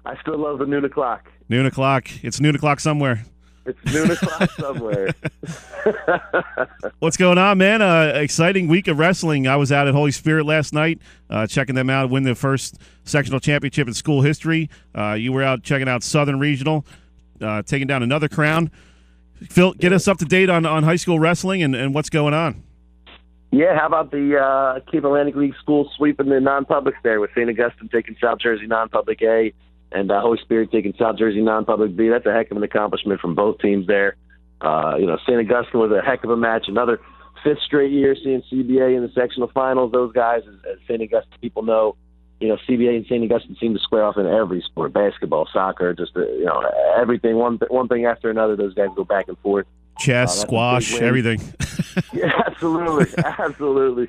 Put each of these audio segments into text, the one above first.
I still love the noon o'clock. Noon o'clock. It's noon o'clock somewhere. It's noon o'clock somewhere. What's going on, man? Exciting week of wrestling. I was out at Holy Spirit last night, checking them out, win the first sectional championship in school history. You were out checking out Southern Regional, taking down another crown. Phil, get us up to date on high school wrestling and what's going on. Yeah, how about the Cape Atlantic League schools sweeping the non-publics there with St. Augustine taking South Jersey non-public A and Holy Spirit taking South Jersey non-public B. That's a heck of an accomplishment from both teams there. St. Augustine was a heck of a match. Another fifth straight year seeing CBA in the sectional finals. Those guys, as St. Augustine people know, CBA and St. Augustine seem to square off in every sport, basketball, soccer, just, everything, one thing after another. Those guys go back and forth. Chess, squash, everything. Yeah, absolutely.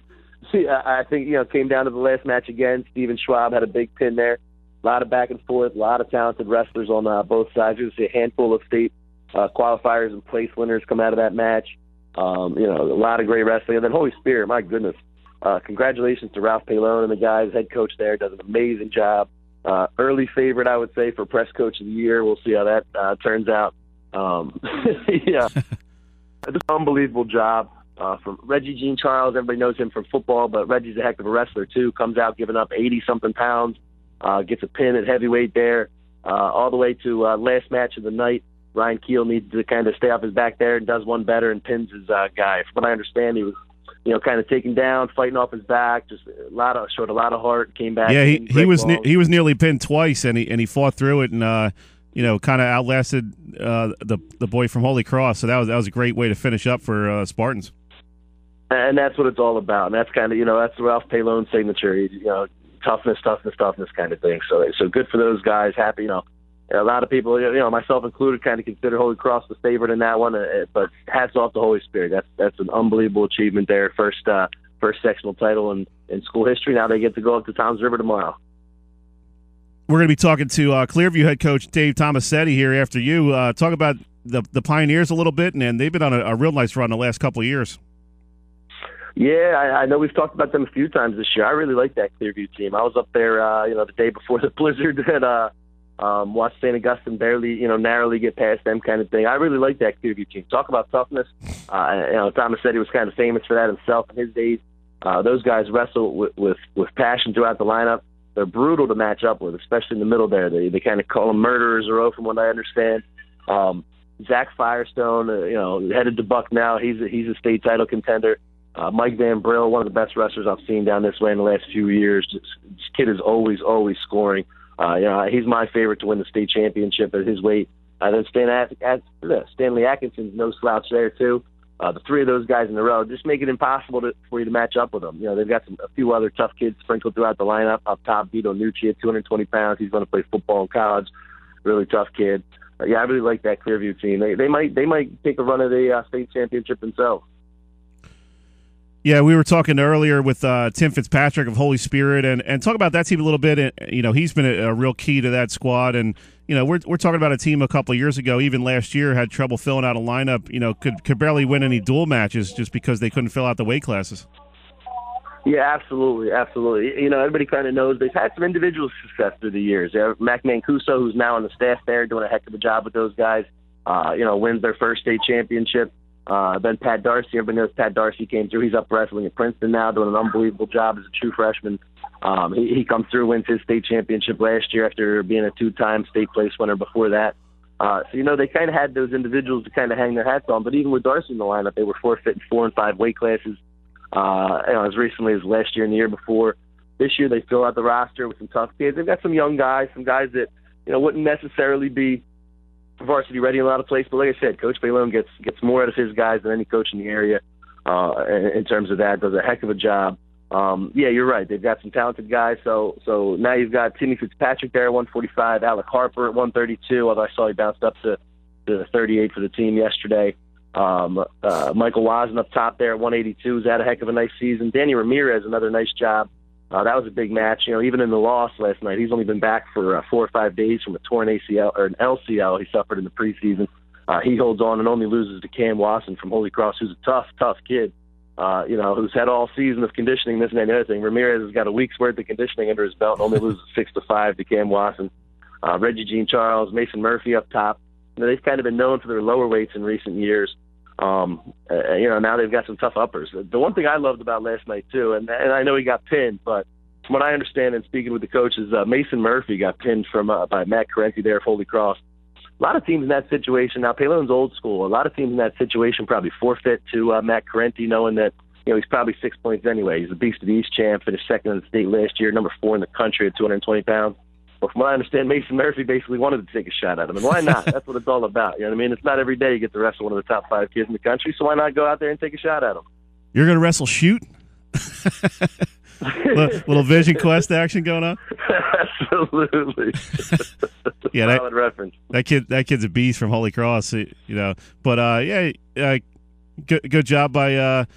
See, I think, came down to the last match again. Steven Schwab had a big pin there. A lot of back and forth, a lot of talented wrestlers on both sides. You'll see a handful of state qualifiers and place winners come out of that match. A lot of great wrestling. And then Holy Spirit, my goodness. Congratulations to Ralph Palone and the guys. Head coach there does an amazing job. Early favorite, I would say, for press coach of the year. We'll see how that turns out. Yeah, it's an unbelievable job from Reggie Jean Charles. Everybody knows him from football, but Reggie's a heck of a wrestler too. Comes out giving up 80-something pounds, gets a pin at heavyweight there, all the way to last match of the night. Ryan Keel needs to kind of stay off his back there and does one better and pins his guy. From what I understand, he was kind of taken down, fighting off his back, just showed a lot of heart, came back. Yeah, he was nearly pinned twice, and he fought through it and kind of outlasted the boy from Holy Cross. So that was a great way to finish up for Spartans. And that's what it's all about. And that's kind of that's Ralph Palone's signature. Toughness kind of thing. So good for those guys. Happy. A lot of people, myself included, kind of consider Holy Cross the favorite in that one. But hats off to Holy Spirit. That's an unbelievable achievement there. First sectional title in school history. Now they get to go up to Toms River tomorrow. We're going to be talking to Clearview head coach Dave Tomasetti here after you. Talk about the Pioneers a little bit, and they've been on a real nice run the last couple of years. Yeah, I know we've talked about them a few times this year. I really like that Clearview team. I was up there, the day before the blizzard that watched St. Augustine barely, narrowly get past them kind of thing. I really like that Clearview team. Talk about toughness. Tomasetti was kind of famous for that himself in his days. Those guys wrestle with passion throughout the lineup. They're brutal to match up with, especially in the middle there. They kind of call them murderers, from what I understand. Zach Firestone, headed to Buck now. He's a state title contender. Mike Van Brill, one of the best wrestlers I've seen down this way in the last few years. This kid is always scoring. He's my favorite to win the state championship at his weight. Then Stanley Atkinson's no slouch there too. The three of those guys in a row just make it impossible for you to match up with them. They've got a few other tough kids sprinkled throughout the lineup. Up top, Vito Nucci at 220 pounds. He's going to play football in college. Really tough kid. I really like that Clearview team. They might take a run at the state championship themselves. Yeah, we were talking earlier with Tim Fitzpatrick of Holy Spirit, and talk about that team a little bit. He's been a real key to that squad, and we're talking about a team a couple of years ago, even last year, had trouble filling out a lineup. Could barely win any dual matches just because they couldn't fill out the weight classes. Yeah, absolutely. Everybody kind of knows they've had some individual success through the years. Mac Mancuso, who's now on the staff there, doing a heck of a job with those guys. Wins their first state championship. Then Pat Darcy, everybody knows Pat Darcy came through. He's up wrestling at Princeton now, doing an unbelievable job as a true freshman. He comes through, wins his state championship last year after being a two-time state place winner before that. They kind of had those individuals to kind of hang their hats on. But even with Darcy in the lineup, they were forfeiting 4 and 5 weight classes as recently as last year and the year before. This year they fill out the roster with some tough kids. They've got some young guys, some guys that wouldn't necessarily be varsity ready in a lot of places, but like I said, Coach Baylon gets more out of his guys than any coach in the area in terms of that. Does a heck of a job. You're right. They've got some talented guys. So now you've got Timmy Fitzpatrick there at 145, Alec Harper at 132. Although I saw he bounced up to 38 for the team yesterday. Michael Wazen up top there at 182 has had a heck of a nice season. Danny Ramirez, another nice job. That was a big match. Even in the loss last night, he's only been back for 4 or 5 days from a torn ACL or an LCL he suffered in the preseason. He holds on and only loses to Cam Wasson from Holy Cross, who's a tough kid, who's had all season of conditioning, this and that and the other thing. Ramirez has got a week's worth of conditioning under his belt and only loses 6-5 to Cam Wasson. Reggie Jean-Charles, Mason Murphy up top. They've kind of been known for their lower weights in recent years. Now they've got some tough uppers. The one thing I loved about last night, too, and I know he got pinned, but from what I understand and speaking with the coaches, Mason Murphy got pinned by Matt Carenti there of Holy Cross. A lot of teams in that situation, now Paylone's old school, a lot of teams in that situation probably forfeit to Matt Carenti, knowing that he's probably 6 points anyway. He's a Beast of the East champ, finished second in the state last year, number 4 in the country at 220 pounds. But from what I understand, Mason Murphy basically wanted to take a shot at him. And why not? That's what it's all about. You know what I mean? It's not every day you get to wrestle one of the top 5 kids in the country, so why not go out there and take a shot at him? You're going to wrestle shoot? little Vision Quest action going on? Absolutely. Yeah, solid reference. That kid's a beast from Holy Cross, But good job by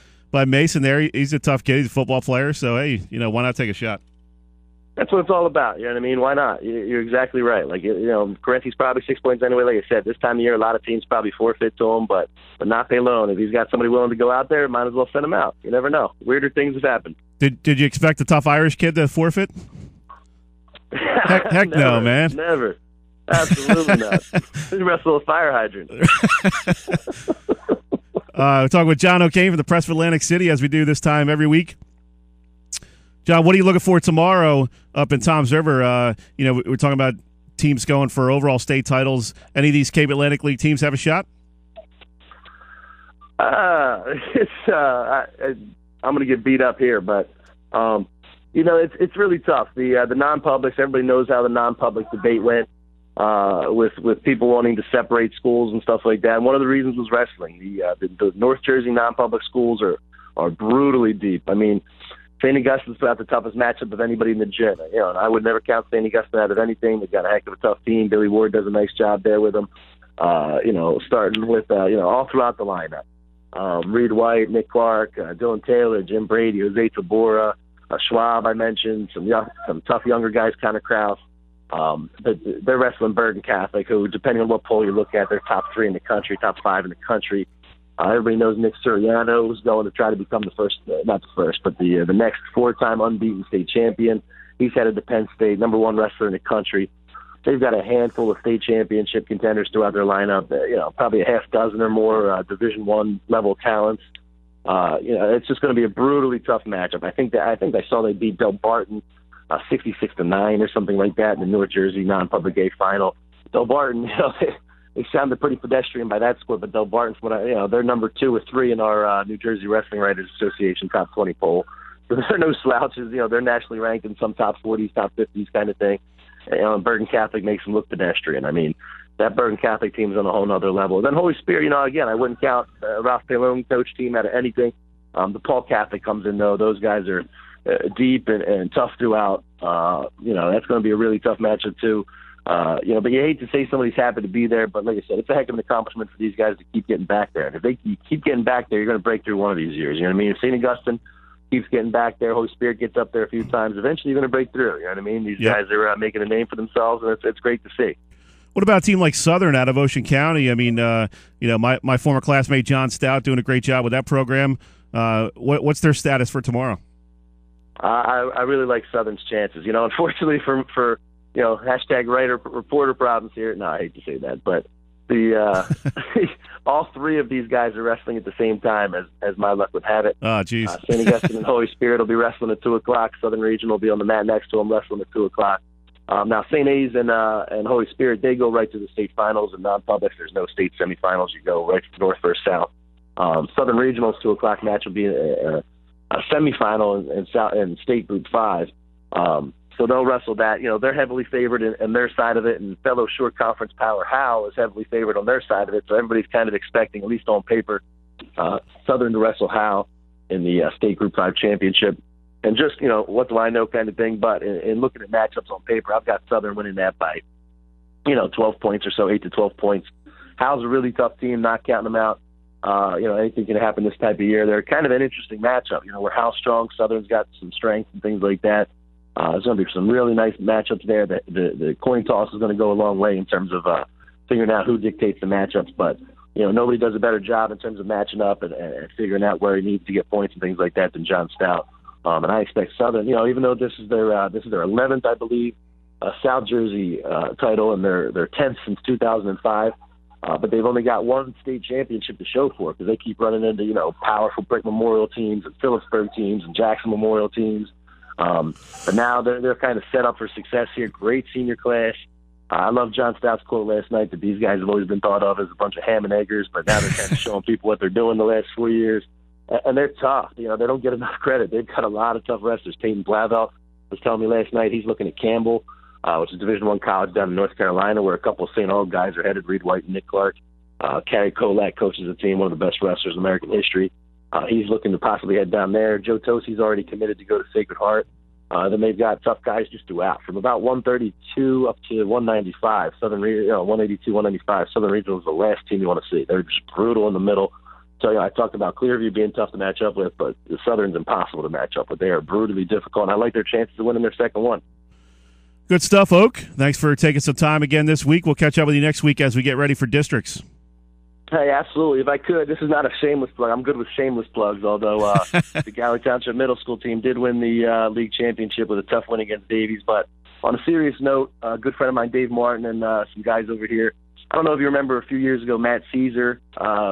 Mason there. He's a tough kid. He's a football player, so hey, why not take a shot? That's what it's all about. You know what I mean? Why not? You're exactly right. Like, Carenti's probably 6 points anyway. Like I said, this time of year, a lot of teams probably forfeit to him, but not Paylone. If he's got somebody willing to go out there, might as well send him out. You never know. Weirder things have happened. Did you expect a tough Irish kid to forfeit? Heck never, no, man. Never. Absolutely not. He wrestled a fire hydrant. We're talking with John O'Kane from the Press for Atlantic City, as we do this time every week. John, what are you looking for tomorrow up in Toms River? We're talking about teams going for overall state titles. Any of these Cape Atlantic League teams have a shot? I'm going to get beat up here, but it's really tough. The non-publics, everybody knows how the non-public debate went with people wanting to separate schools and stuff like that. And one of the reasons was wrestling. The North Jersey non-public schools are brutally deep. I mean, St. Augustine's about the toughest matchup of anybody in the gym. And I would never count St. Augustine out of anything. They've got a heck of a tough team. Billy Ward does a nice job there with them. Starting with all throughout the lineup. Reed White, Nick Clark, Dylan Taylor, Jim Brady, Jose Tabora, Schwab, I mentioned, some tough younger guys, Connor Krause. But they're wrestling Bergen Catholic, who, depending on what poll you look at, they're top 3 in the country, top 5 in the country. Everybody knows Nick Suriano, who's going to try to become the next 4-time unbeaten state champion. He's headed to Penn State, number 1 wrestler in the country. They've got a handful of state championship contenders throughout their lineup. Probably a half dozen or more Division I level talents. It's just going to be a brutally tough matchup. I think I saw they beat Del Barton 66-9 or something like that in the North Jersey non-public A final. Del Barton, they sounded pretty pedestrian by that score, but Del Barton's they're number 2 or 3 in our New Jersey Wrestling Writers Association top 20 poll. So they're no slouches. They're nationally ranked in some top 40s, top 50s kind of thing. Bergen Catholic makes them look pedestrian. I mean, that Bergen Catholic team is on a whole nother level. Then Holy Spirit, again, I wouldn't count Ralph Paylone coach team out of anything. The Paul Catholic comes in, though. Those guys are deep and tough throughout. That's going to be a really tough matchup, too. But you hate to say somebody's happy to be there, but like I said, it's a heck of an accomplishment for these guys to keep getting back there. And if they keep getting back there, you're going to break through one of these years. You know what I mean? If St. Augustine keeps getting back there, Holy Spirit gets up there a few times, eventually you're going to break through. You know what I mean? These guys are making a name for themselves, and it's great to see. What about a team like Southern out of Ocean County? I mean, my former classmate John Stout doing a great job with that program. What's their status for tomorrow? I really like Southern's chances. Unfortunately for hashtag writer reporter problems here. No, I hate to say that, but all 3 of these guys are wrestling at the same time as my luck would have it. Oh, geez. St. Augustine and Holy Spirit will be wrestling at 2:00. Southern Region will be on the mat next to them wrestling at 2:00. Now, St. A's and Holy Spirit, they go right to the state finals. And non-public, there's no state semifinals. You go right from north versus south. Southern Regional's 2:00 match will be a semifinal in state group 5. So they'll wrestle that. They're heavily favored in their side of it, and fellow short conference power Howe is heavily favored on their side of it. So everybody's kind of expecting, at least on paper, Southern to wrestle Howe in the state group 5 championship. And just, what do I know kind of thing. But in looking at matchups on paper, I've got Southern winning that by, 12 points or so, 8 to 12 points. Howe's a really tough team, not counting them out. Anything can happen this type of year. They're kind of an interesting matchup. Where Howe's strong, Southern's got some strength and things like that. There's going to be some really nice matchups there. The coin toss is going to go a long way in terms of figuring out who dictates the matchups. But, nobody does a better job in terms of matching up and figuring out where he needs to get points and things like that than John Stout. And I expect Southern, even though this is their 11th, I believe, South Jersey title, and they're 10th since 2005. But they've only got one state championship to show for it because they keep running into, powerful Brick Memorial teams and Phillipsburg teams and Jackson Memorial teams. But now they're kind of set up for success here. Great senior class. I love John Stout's quote last night that these guys have always been thought of as a bunch of ham and eggers, but now they're kind of showing people what they're doing the last 4 years. And they're tough. They don't get enough credit. They've got a lot of tough wrestlers. Peyton Blavel was telling me last night he's looking at Campbell, which is Division I college down in North Carolina, where a couple of St. Aug guys are headed, Reed White and Nick Clark. Carrie Kolak coaches the team, one of the best wrestlers in American history. He's looking to possibly head down there. Joe Tosi's already committed to go to Sacred Heart. Then they've got tough guys just throughout, from about 132 up to 195. 182, 195. Southern Regional is the last team you want to see. They're just brutal in the middle. So I talked about Clearview being tough to match up with, but the Southern's impossible to match up with. They are brutally difficult, and I like their chances of winning their second one. Good stuff, Oak. Thanks for taking some time again this week. We'll catch up with you next week as we get ready for districts. Hey, absolutely. If I could, this is not a shameless plug. I'm good with shameless plugs, although the Galway Township Middle School team did win the league championship with a tough win against Davies. But on a serious note, a good friend of mine, Dave Martin, and some guys over here, I don't know if you remember a few years ago, Matt Caesar.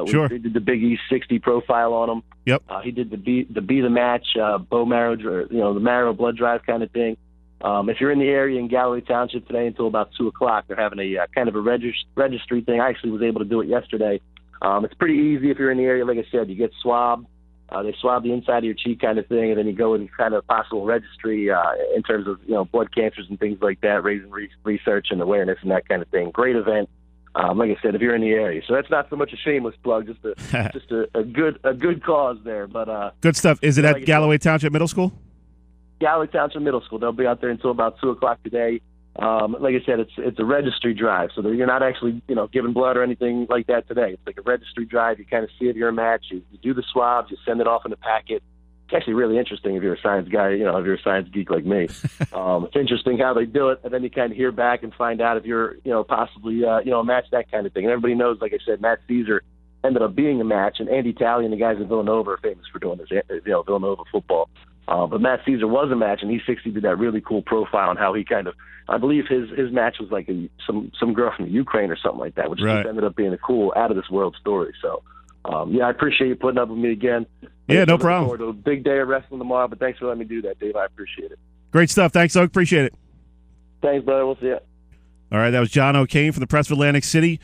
Sure. They did the Big East 60 profile on him. Yep. He did the match, bone marrow, the marrow blood drive kind of thing. If you're in the area in Galloway Township today until about 2 o'clock, they're having a kind of a registry thing. I actually was able to do it yesterday. It's pretty easy if you're in the area. Like I said, you get swabbed. They swab the inside of your cheek kind of thing, and then you go in kind of possible registry in terms of blood cancers and things like that, raising research and awareness and that kind of thing. Great event. Like I said, if you're in the area. So that's not so much a shameless plug, just a good cause there. But good stuff. Is it at Galloway Township Middle School? Galloway Township Middle School. They'll be out there until about 2 o'clock today. Like I said, it's a registry drive, so you're not actually giving blood or anything like that today. It's like a registry drive. You kind of see if you're a match. You do the swabs. You send it off in a packet. It's actually really interesting if you're a science guy. If you're a science geek like me, it's interesting how they do it, and then you kind of hear back and find out if you're possibly a match, that kind of thing. And everybody knows, like I said, Matt Caesar ended up being a match, and Andy Talley and the guys at Villanova are famous for doing this. Villanova football. But Matt Caesar was a match, and he did that really cool profile on how he kind of, I believe his match was like some girl from the Ukraine or something like that, which just ended up being a cool, out-of-this-world story. So, I appreciate you putting up with me again. Yeah, no problem. Forward to a big day of wrestling tomorrow, but thanks for letting me do that, Dave. I appreciate it. Great stuff. Thanks, Oak. Appreciate it. Thanks, brother. We'll see you. All right, that was John O'Kane from the Press of Atlantic City.